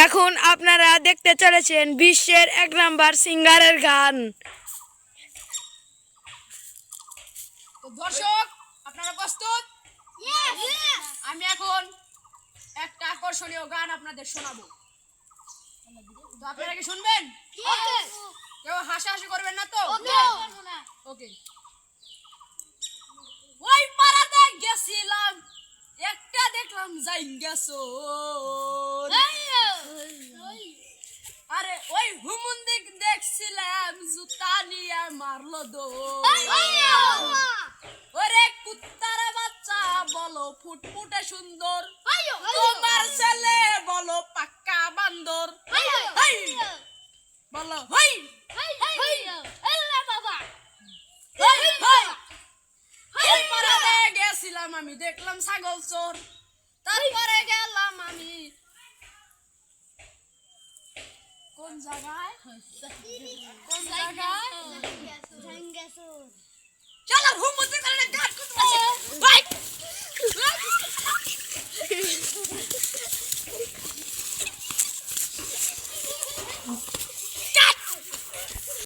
এখন আপনারা দেখতে চলেছেন বিশ্বের 1 নাম্বার সিঙ্গারের গান। তো দর্শক, আপনারা প্রস্তুত? আমি এখন একটা আকর্ষণীয় গান আপনাদের শোনাবো। তো আপনারা কি শুনবেন? কেউ হাসাহাসি করবেন না তো? ওকে। ওই পাড়াতে গেছিলাম, একটা দেখলাম জাইঙ্গাসো। আরে ওই হুমুন্দিক দেখছিলাম, জুতা নিয়ে মারলো ওরে কুত্তার বাচ্চা বলো ফুটফুটে সুন্দর, তোমার ছেলে বলো পাক্কা বান্দর। বলো হই পাড়াতে গেছিলাম, আমি দেখলাম ছাগল চোর। তারপরে গেলাম আমি কোন জায়গায়,